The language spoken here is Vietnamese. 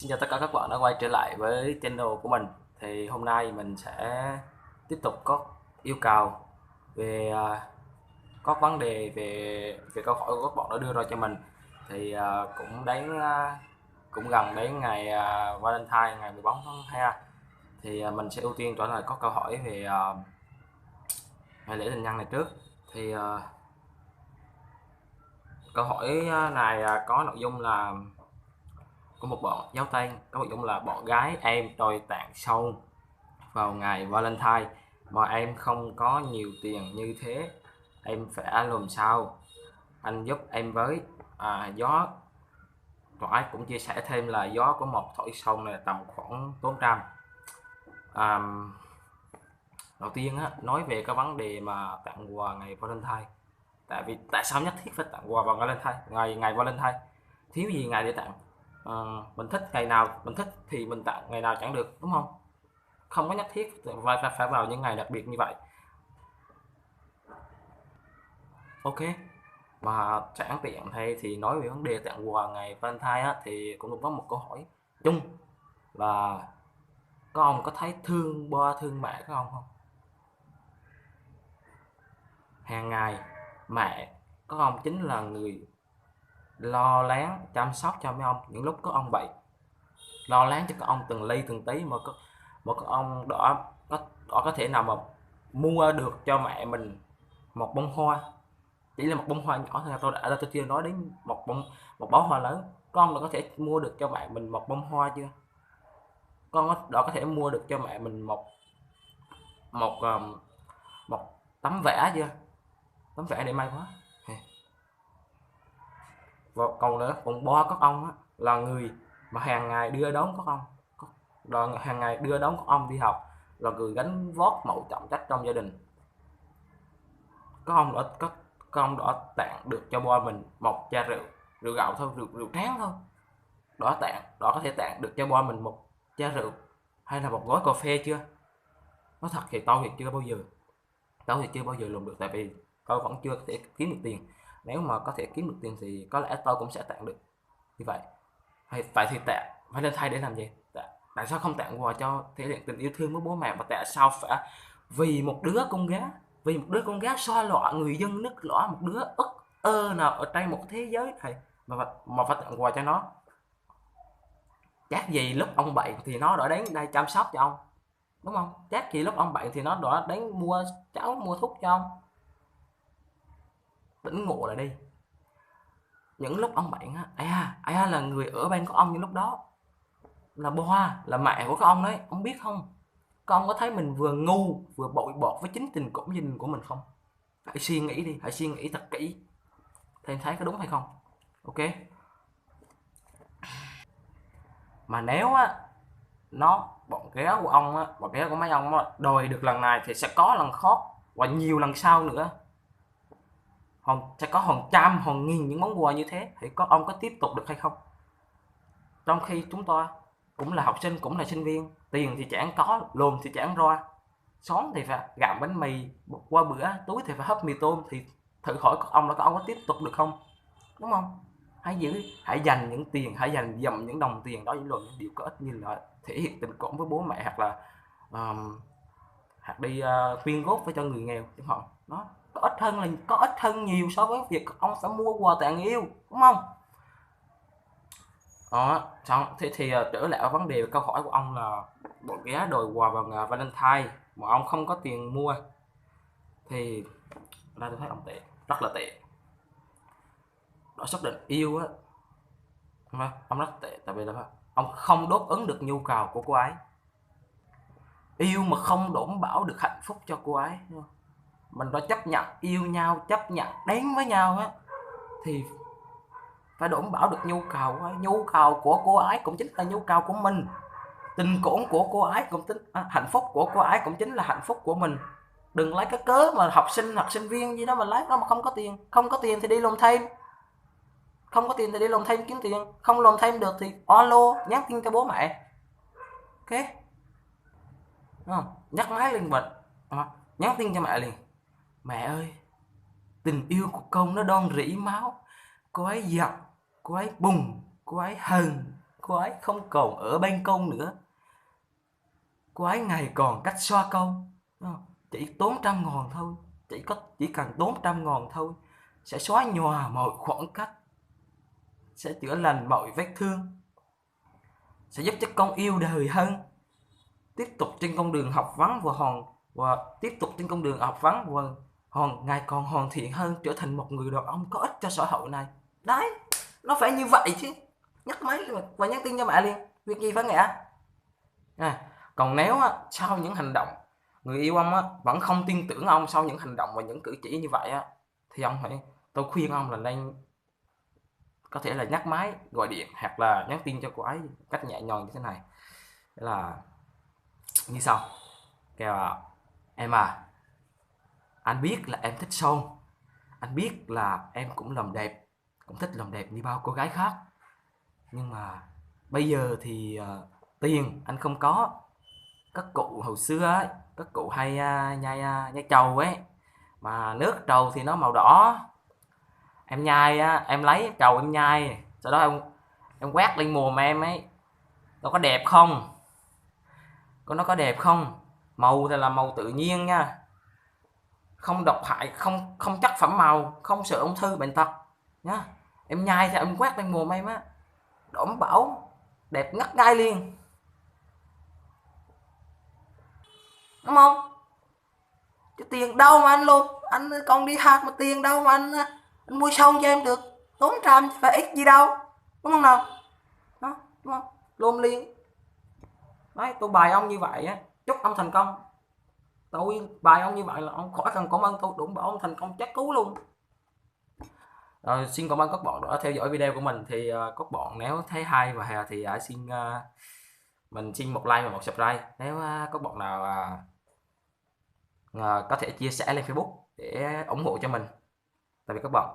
Xin chào tất cả các bạn đã quay trở lại với channel của mình. Thì hôm nay mình sẽ tiếp tục có yêu cầu về các vấn đề về về câu hỏi của các bạn đã đưa ra cho mình. Thì cũng gần đến ngày Valentine, ngày 14 tháng 2. Thì mình sẽ ưu tiên trả lời các câu hỏi về ngày lễ tình nhân này trước. Thì câu hỏi này có nội dung là của một bạn giáo tên, có nội dung là bạn gái em đòi tặng sau vào ngày Valentine mà em không có nhiều tiền như thế, em phải làm sao, anh giúp em với. Gió Toại cũng chia sẻ thêm là gió của một thổi sông này tầm khoảng 400. à, Đầu tiên á, nói về cái vấn đề mà tặng quà ngày Valentine. Tại sao nhất thiết phải tặng quà vào Valentine, ngày ngày Valentine? Thiếu gì ngày để tặng? Mình thích ngày nào mình thích thì mình tặng ngày nào chẳng được, đúng không? Không có nhất thiết phải vào những ngày đặc biệt như vậy. Ok, mà sẵn tiện hay thì nói về vấn đề tặng quà ngày Valentine á, thì cũng có một câu hỏi chung là có ông có thấy thương ba thương mẹ các ông không? Hàng ngày mẹ có ông chính là người lo lắng chăm sóc cho mấy ông những lúc có ông bệnh, lo lắng cho các ông từng ly từng tí mà các ông có thể nào mà mua được cho mẹ mình một bông hoa, chỉ là một bông hoa nhỏ thôi. Tôi chưa nói đến một bó hoa lớn. Con đã có thể mua được cho mẹ mình một bông hoa chưa? Đã có thể mua được cho mẹ mình một một một tấm vẽ chưa? Tấm vẽ để may quá. Và còn nữa, còn bo các ông á, là người mà hàng ngày đưa đón các ông, là hàng ngày đưa đón các ông đi học, là người gánh vác mọi trọng trách trong gia đình. Các ông đã các các ông đã tặng được cho bo mình một chai rượu, rượu gạo thôi, rượu tráng thôi. Đó có thể tặng được cho bo mình một chai rượu hay là một gói cà phê chưa? Nói thật thì tôi thì chưa bao giờ làm được, tại vì tôi vẫn chưa thể kiếm được tiền. Nếu mà có thể kiếm được tiền thì có lẽ tôi cũng sẽ tặng được như vậy. Vậy thì tặng Valentine để làm gì? Tại sao không tặng quà cho thể hiện tình yêu thương với bố mẹ, mà tại sao phải vì một đứa con gái, xoa lọa người dân nước lõ, một đứa ức ơ nào ở trên một thế giới này mà phải tặng quà cho nó? Chắc gì lúc ông bệnh thì nó đã đến đây chăm sóc cho ông, đúng không? Chắc gì lúc ông bệnh thì nó đã đến mua cháo mua thuốc cho ông. Tỉnh ngộ lại đi. Những lúc ông bệnh á, ai là người ở bên của ông những lúc đó? Là Boa, là mẹ của các ông đấy, ông biết không? Các ông có thấy mình vừa ngu vừa bội bột với chính tình cảm gia đình của mình không? Hãy suy nghĩ đi, hãy suy nghĩ thật kỹ. Thì em thấy có đúng hay không? Ok. Mà nếu á bọn kéo của ông á, bọn kéo của mấy ông á, đòi được lần này thì sẽ có lần khác và nhiều lần sau nữa. Sẽ có hàng trăm, hàng nghìn những món quà như thế, thì ông có tiếp tục được hay không? Trong khi chúng ta cũng là học sinh, cũng là sinh viên, tiền thì chẳng có, lồn thì chẳng ra, sáng thì phải gặm bánh mì qua bữa, tối thì phải hấp mì tôm, thì thử hỏi các ông là các ông có tiếp tục được không? Đúng không? Hãy dành những tiền, hãy dầm những đồng tiền đó, những những điều có ích như là thể hiện tình cảm với bố mẹ, hoặc là hoặc đi quyên góp với cho người nghèo chẳng hạn. Nó có ích hơn nhiều so với việc ông phải mua quà tặng yêu, đúng không? Đó, xong thế thì trở lại vấn đề câu hỏi của ông là bộ ghé đòi quà vào ngày Valentine mà ông không có tiền mua, thì ra tôi thấy ông tệ, rất là tệ. Đó, xác định yêu á, ông rất tệ, tại vì là ông không đáp ứng được nhu cầu của cô ấy. Yêu mà không đảm bảo được hạnh phúc cho cô ấy, mình đã chấp nhận yêu nhau, chấp nhận đến với nhau á, thì phải đảm bảo được nhu cầu của ấy. Nhu cầu của cô ấy cũng chính là nhu cầu của mình, tình cảm của cô ấy cũng hạnh phúc của cô ấy cũng chính là hạnh phúc của mình. Đừng lấy cái cớ mà học sinh hoặc sinh viên gì đó mà lấy đó mà không có tiền thì đi làm thêm, kiếm tiền, không làm thêm được thì alo nhắn tin cho bố mẹ. Ok, đúng không? Nhắc máy lên bệnh, nhắn tin cho mẹ liền: mẹ ơi, tình yêu của con nó đang rỉ máu, cô ấy giận, cô ấy buồn, cô ấy hờn, cô ấy không còn ở ban công nữa, cô ấy ngày còn cách xoa câu. Chỉ tốn trăm ngàn thôi, chỉ cần tốn trăm ngàn thôi, sẽ xóa nhòa mọi khoảng cách, sẽ chữa lành mọi vết thương, sẽ giúp cho con yêu đời hơn, tiếp tục trên con đường học vấn và tiếp tục trên con đường học vấn và ngày còn hoàn thiện hơn, trở thành một người đàn ông có ích cho xã hội này. Đấy, nó phải như vậy chứ. Nhấc máy và nhắn tin cho mẹ liền, việc gì phải ngại. Còn nếu á, sau những hành động người yêu ông á, vẫn không tin tưởng ông sau những hành động và những cử chỉ như vậy á, thì tôi khuyên ông là nên có thể là nhắc máy, gọi điện hoặc là nhắn tin cho cô ấy cách nhẹ nhàng như thế này. Đó là như sau, kêu là em à, anh biết là em thích son, anh biết là em cũng làm đẹp, cũng thích làm đẹp như bao cô gái khác, nhưng mà bây giờ thì tiền anh không có. Các cụ hồi xưa ấy, các cụ hay nhai trầu ấy, mà nước trầu thì nó màu đỏ, em nhai á, em lấy trầu em nhai, sau đó em quét lên mồm em ấy, nó có đẹp không? Nó có đẹp không? Màu thì là màu tự nhiên nha, không độc hại, không không chất phẩm màu, không sợ ung thư bệnh tật nhá. Em nhai thì em quét lên mồm em á, đảm bảo đẹp ngất ngây liền, đúng không? Chứ tiền đâu mà anh luôn, anh còn đi học mà tiền đâu mà anh mua son cho em được, tốn trăm phải ít gì đâu, đúng không nào? Đó, đúng không? Luôn liền. Đấy, tôi bài ông như vậy á, chúc ông thành công. Tôi bài ông như vậy là ông khỏi cần cảm ơn tôi, đúng bảo ông thành công chắc cú luôn. Rồi, xin cảm ơn các bạn đã theo dõi video của mình. Thì các bạn nếu thấy hay và thì mình xin một like và một subscribe. Nếu các bạn nào có thể chia sẻ lên Facebook để ủng hộ cho mình. Tạm biệt các bạn.